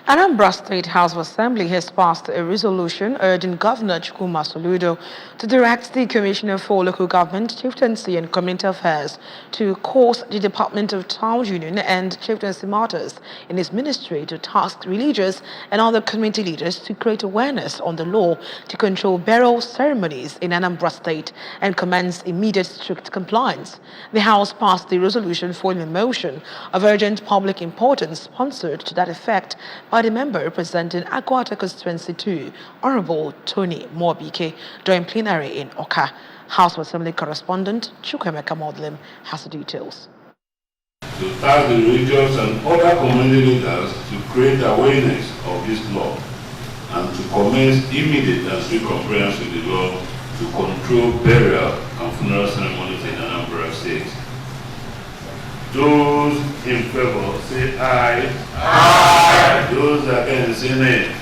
Anambra State House of Assembly has passed a resolution urging Governor Chukwuma Soludo to direct the Commissioner for Local Government, Chieftaincy and Community Affairs to course the Department of Town Union and Chieftaincy Matters in his ministry to task religious and other community leaders to create awareness on the law to control burial ceremonies in Anambra State and commence immediate strict compliance. The House passed the resolution following a motion of urgent public importance sponsored to that effect by the member representing Agwata Constituency 2, Honorable Tony Moabike, during plenary in Oka. House of Assembly correspondent Chukwemeka Modlim has the details. To task the religious and other community leaders to create awareness of this law and to commence immediate and strict compliance with the law to control burial and funeral ceremonies in Anambra State. Those in favor say aye. Aye. Those against say nay.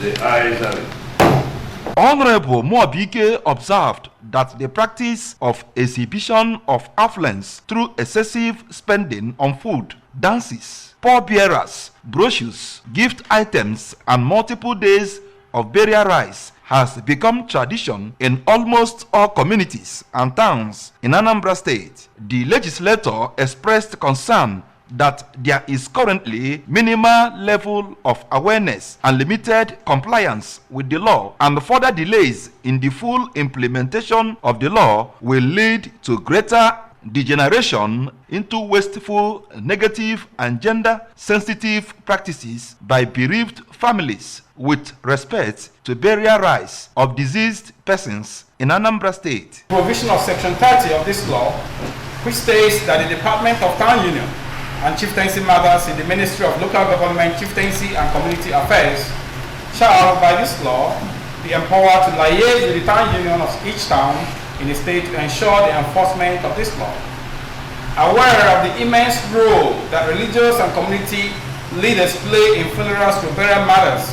The ayes have it. Honorable Moabike observed that the practice of exhibition of affluence through excessive spending on food, dances, pallbearers, brochures, gift items, and multiple days of burial rites has become tradition in almost all communities and towns in Anambra State. The legislator expressed concern that there is currently minimal level of awareness and limited compliance with the law, and further delays in the full implementation of the law will lead to greater degeneration into wasteful, negative, and gender-sensitive practices by bereaved families with respect to burial rites of deceased persons in Anambra State. Provision of Section 30 of this law, which states that the Department of Town Union and Chieftaincy Matters in the Ministry of Local Government, Chieftaincy and Community Affairs shall, by this law, be empowered to liaise with the town union of each town in the state to ensure the enforcement of this law. Aware of the immense role that religious and community leaders play in funerals to burial matters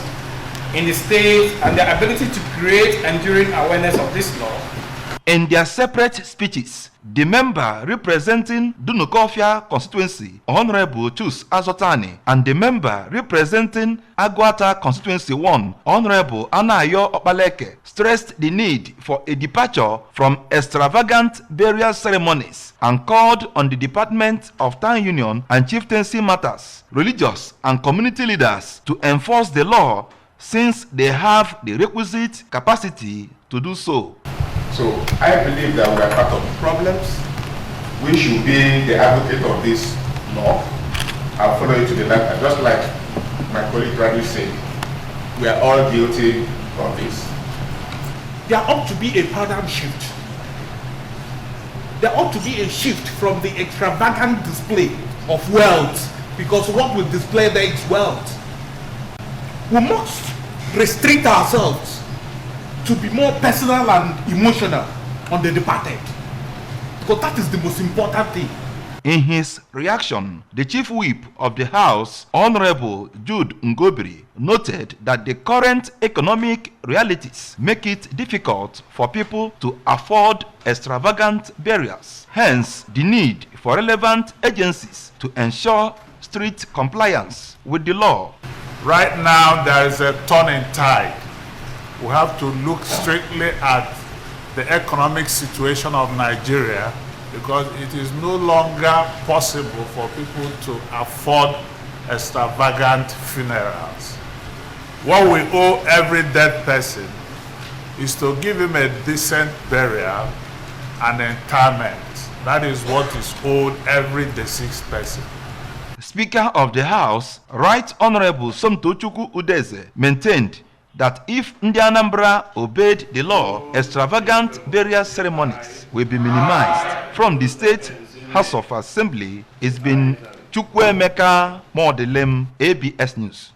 in the state and their ability to create enduring awareness of this law. In their separate speeches, the member representing Dunukofia constituency, Honorable Chus Azotani, and the member representing Agwata constituency 1, Honorable Anayo Opaleke, stressed the need for a departure from extravagant burial ceremonies and called on the Department of Town Union and Chieftaincy Matters, religious and community leaders to enforce the law since they have the requisite capacity to do so. So I believe that we are part of the problems. We should be the advocate of this law. I'll follow you to the letter. Just like my colleague rightly said, we are all guilty of this. There ought to be a paradigm shift. There ought to be a shift from the extravagant display of wealth, because what we display there is wealth. We must restrict ourselves to be more personal and emotional on the departed, because that is the most important thing. In his reaction, the chief whip of the House, Honorable Jude Ngobiri, noted that the current economic realities make it difficult for people to afford extravagant burials. Hence, the need for relevant agencies to ensure strict compliance with the law. Right now, there is a turning tide. We have to look strictly at the economic situation of Nigeria, because it is no longer possible for people to afford extravagant funerals. What we owe every dead person is to give him a decent burial and interment. That is what is owed every deceased person. Speaker of the House, Right Honorable Somtochukwu Udeze, maintained that if Ndi Anambra obeyed the law, extravagant burial ceremonies will be minimized. From the State House of Assembly, it's been Chukwemeka Modlim, ABS News.